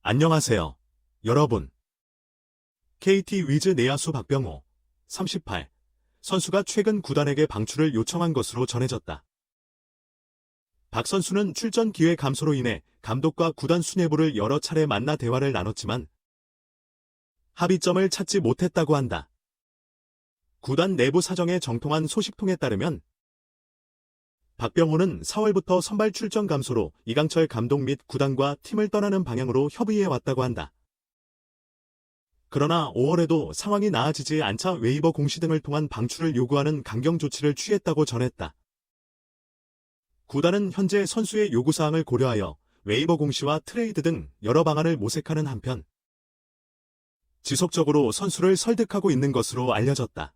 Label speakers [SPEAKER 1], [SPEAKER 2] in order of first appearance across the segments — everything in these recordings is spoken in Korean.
[SPEAKER 1] 안녕하세요, 여러분. KT 위즈 내야수 박병호, 38, 선수가 최근 구단에게 방출을 요청한 것으로 전해졌다. 박 선수는 출전 기회 감소로 인해 감독과 구단 수뇌부를 여러 차례 만나 대화를 나눴지만 합의점을 찾지 못했다고 한다. 구단 내부 사정에 정통한 소식통에 따르면 박병호는 4월부터 선발 출전 감소로 이강철 감독 및 구단과 팀을 떠나는 방향으로 협의해 왔다고 한다. 그러나 5월에도 상황이 나아지지 않자 웨이버 공시 등을 통한 방출을 요구하는 강경 조치를 취했다고 전했다. 구단은 현재 선수의 요구사항을 고려하여 웨이버 공시와 트레이드 등 여러 방안을 모색하는 한편 지속적으로 선수를 설득하고 있는 것으로 알려졌다.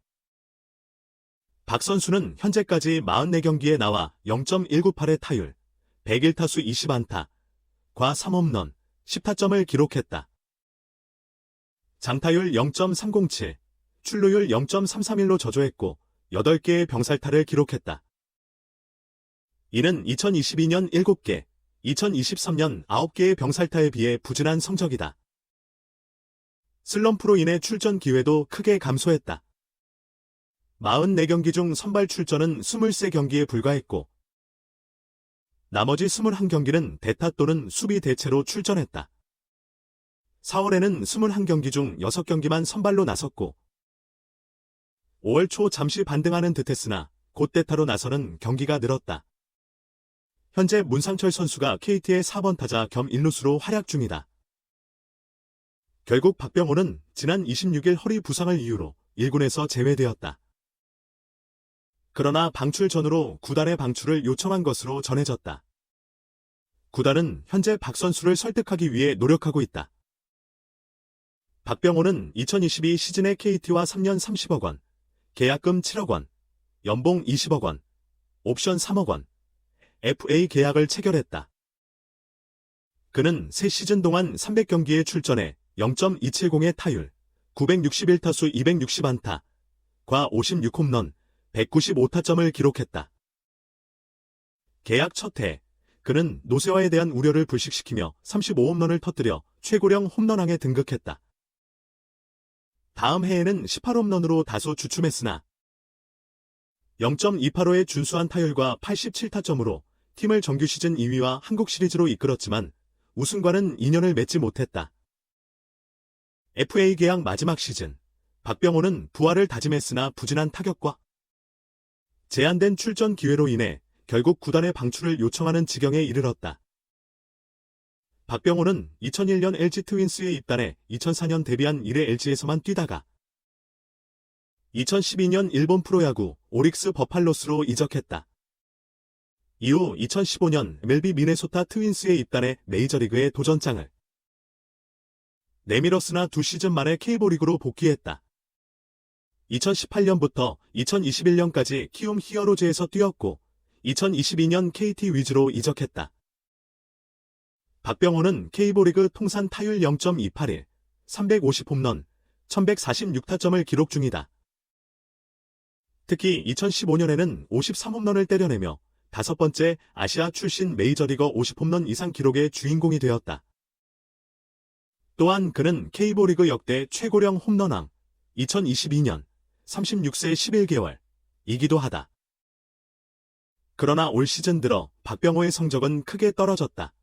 [SPEAKER 1] 박 선수는 현재까지 44경기에 나와 0.198의 타율, 101타수 20안타, 과 3홈런, 10타점을 기록했다. 장타율 0.307, 출루율 0.331로 저조했고 8개의 병살타를 기록했다. 이는 2022년 7개, 2023년 9개의 병살타에 비해 부진한 성적이다. 슬럼프로 인해 출전 기회도 크게 감소했다. 44경기 중 선발 출전은 23경기에 불과했고 나머지 21경기는 대타 또는 수비 대체로 출전했다. 4월에는 21경기 중 6경기만 선발로 나섰고 5월 초 잠시 반등하는 듯했으나 곧 대타로 나서는 경기가 늘었다. 현재 문상철 선수가 KT의 4번 타자 겸 1루수로 활약 중이다. 결국 박병호는 지난 26일 허리 부상을 이유로 1군에서 제외되었다. 그러나 방출 전후로 구단의 방출을 요청한 것으로 전해졌다. 구단은 현재 박 선수를 설득하기 위해 노력하고 있다. 박병호는 2022 시즌에 KT와 3년 30억 원, 계약금 7억 원, 연봉 20억 원, 옵션 3억 원, FA 계약을 체결했다. 그는 새 시즌 동안 300경기에 출전해 0.270의 타율, 961타수 260안타, 과 56홈런, 195타점을 기록했다. 계약 첫 해, 그는 노쇠화에 대한 우려를 불식시키며 35홈런을 터뜨려 최고령 홈런왕에 등극했다. 다음 해에는 18홈런으로 다소 주춤했으나 0.285의 준수한 타율과 87타점으로 팀을 정규 시즌 2위와 한국 시리즈로 이끌었지만 우승과는 인연을 맺지 못했다. FA 계약 마지막 시즌, 박병호는 부활을 다짐했으나 부진한 타격과 제한된 출전 기회로 인해 결국 구단의 방출을 요청하는 지경에 이르렀다. 박병호는 2001년 LG 트윈스에 입단해 2004년 데뷔한 이래 LG에서만 뛰다가 2012년 일본 프로야구 오릭스 버팔로스로 이적했다. 이후 2015년 MLB 미네소타 트윈스에 입단해 메이저리그의 도전장을 내밀었으나 2시즌 만에 K리그로 복귀했다. 2018년부터 2021년까지 키움 히어로즈에서 뛰었고 2022년 KT 위즈로 이적했다. 박병호는 K리그 통산 타율 0.281, 350홈런, 1146타점을 기록 중이다. 특히 2015년에는 53홈런을 때려내며 5번째 아시아 출신 메이저리거 50홈런 이상 기록의 주인공이 되었다. 또한 그는 K리그 역대 최고령 홈런왕 2022년 36세 11개월 이기도 하다. 그러나 올 시즌 들어 박병호의 성적은 크게 떨어졌다.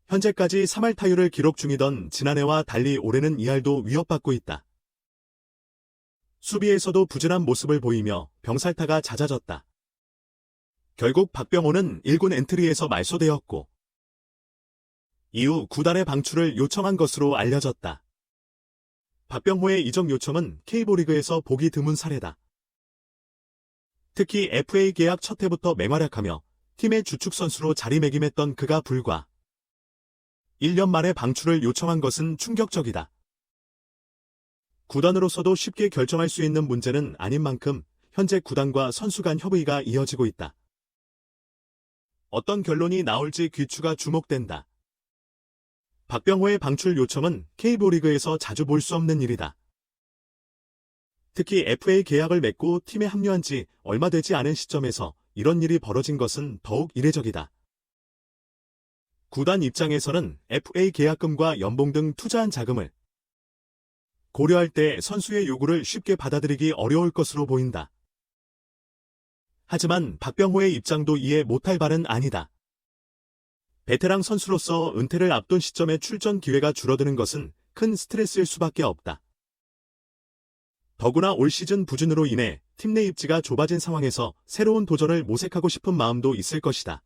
[SPEAKER 1] 현재까지 3할 타율을 기록 중이던 지난해와 달리 올해는 2할도 위협받고 있다. 수비에서도 부진한 모습을 보이며 병살타가 잦아졌다. 결국 박병호는 1군 엔트리에서 말소되었고 이후 구단의 방출을 요청한 것으로 알려졌다. 박병호의 이적 요청은 K리그에서 보기 드문 사례다. 특히 FA 계약 첫 해부터 맹활약하며 팀의 주축 선수로 자리매김했던 그가 불과 1년 만에 방출을 요청한 것은 충격적이다. 구단으로서도 쉽게 결정할 수 있는 문제는 아닌 만큼 현재 구단과 선수 간 협의가 이어지고 있다. 어떤 결론이 나올지 귀추가 주목된다. 박병호의 방출 요청은 K리그에서 자주 볼 수 없는 일이다. 특히 FA 계약을 맺고 팀에 합류한 지 얼마 되지 않은 시점에서 이런 일이 벌어진 것은 더욱 이례적이다. 구단 입장에서는 FA 계약금과 연봉 등 투자한 자금을 고려할 때 선수의 요구를 쉽게 받아들이기 어려울 것으로 보인다. 하지만 박병호의 입장도 이해 못할 바는 아니다. 베테랑 선수로서 은퇴를 앞둔 시점에 출전 기회가 줄어드는 것은 큰 스트레스일 수밖에 없다. 더구나 올 시즌 부진으로 인해 팀 내 입지가 좁아진 상황에서 새로운 도전을 모색하고 싶은 마음도 있을 것이다.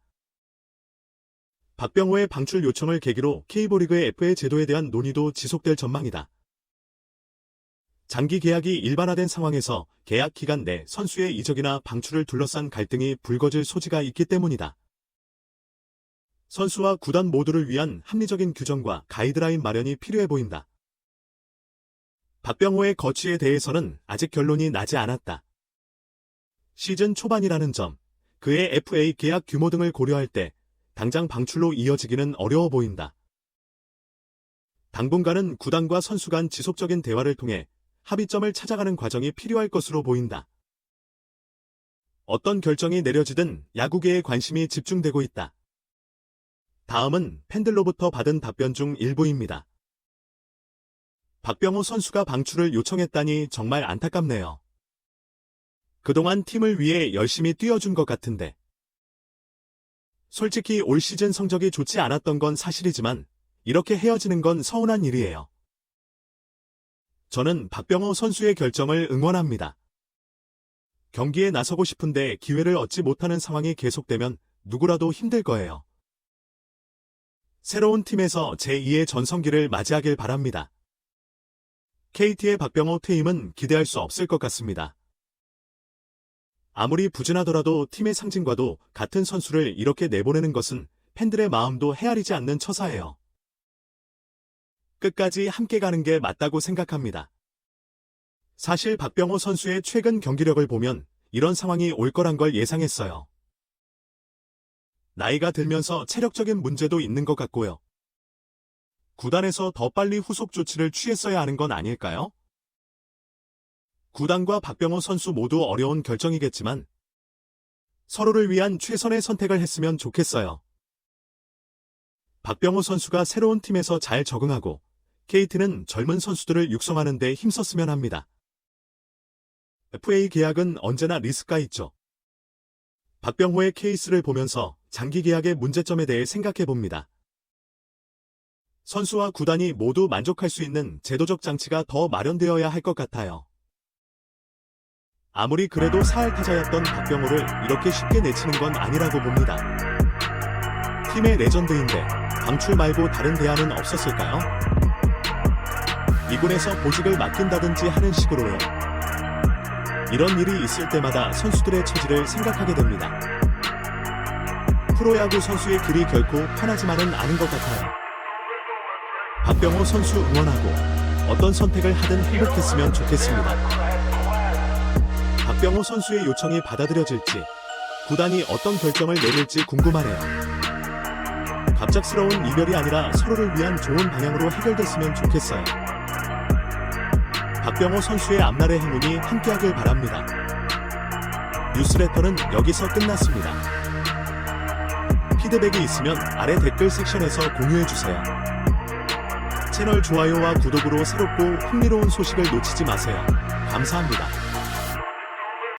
[SPEAKER 1] 박병호의 방출 요청을 계기로 K리그의 FA 제도에 대한 논의도 지속될 전망이다. 장기 계약이 일반화된 상황에서 계약 기간 내 선수의 이적이나 방출을 둘러싼 갈등이 불거질 소지가 있기 때문이다. 선수와 구단 모두를 위한 합리적인 규정과 가이드라인 마련이 필요해 보인다. 박병호의 거취에 대해서는 아직 결론이 나지 않았다. 시즌 초반이라는 점, 그의 FA 계약 규모 등을 고려할 때 당장 방출로 이어지기는 어려워 보인다. 당분간은 구단과 선수 간 지속적인 대화를 통해 합의점을 찾아가는 과정이 필요할 것으로 보인다. 어떤 결정이 내려지든 야구계에 관심이 집중되고 있다. 다음은 팬들로부터 받은 답변 중 일부입니다. 박병호 선수가 방출을 요청했다니 정말 안타깝네요. 그동안 팀을 위해 열심히 뛰어준 것 같은데. 솔직히 올 시즌 성적이 좋지 않았던 건 사실이지만 이렇게 헤어지는 건 서운한 일이에요. 저는 박병호 선수의 결정을 응원합니다. 경기에 나서고 싶은데 기회를 얻지 못하는 상황이 계속되면 누구라도 힘들 거예요. 새로운 팀에서 제2의 전성기를 맞이하길 바랍니다. KT의 박병호 퇴임은 기대할 수 없을 것 같습니다. 아무리 부진하더라도 팀의 상징과도 같은 선수를 이렇게 내보내는 것은 팬들의 마음도 헤아리지 않는 처사예요. 끝까지 함께 가는 게 맞다고 생각합니다. 사실 박병호 선수의 최근 경기력을 보면 이런 상황이 올 거란 걸 예상했어요. 나이가 들면서 체력적인 문제도 있는 것 같고요. 구단에서 더 빨리 후속 조치를 취했어야 하는 건 아닐까요? 구단과 박병호 선수 모두 어려운 결정이겠지만 서로를 위한 최선의 선택을 했으면 좋겠어요. 박병호 선수가 새로운 팀에서 잘 적응하고 KT는 젊은 선수들을 육성하는 데 힘썼으면 합니다. FA 계약은 언제나 리스크가 있죠. 박병호의 케이스를 보면서 장기 계약의 문제점에 대해 생각해 봅니다. 선수와 구단이 모두 만족할 수 있는 제도적 장치가 더 마련되어야 할 것 같아요. 아무리 그래도 사활 타자였던 박병호를 이렇게 쉽게 내치는 건 아니라고 봅니다. 팀의 레전드인데 방출 말고 다른 대안은 없었을까요? 2군에서 보직을 맡긴다든지 하는 식으로요. 이런 일이 있을 때마다 선수들의 처지를 생각하게 됩니다. 프로야구 선수의 길이 결코 편하지만은 않은 것 같아요. 박병호 선수 응원하고 어떤 선택을 하든 행복했으면 좋겠습니다. 박병호 선수의 요청이 받아들여질지, 구단이 어떤 결정을 내릴지 궁금하네요. 갑작스러운 이별이 아니라 서로를 위한 좋은 방향으로 해결됐으면 좋겠어요. 박병호 선수의 앞날의 행운이 함께하길 바랍니다. 뉴스레터는 여기서 끝났습니다. 피드백이 있으면 아래 댓글 섹션에서 공유해주세요. 채널 좋아요와 구독으로 새롭고 흥미로운 소식을 놓치지 마세요. 감사합니다.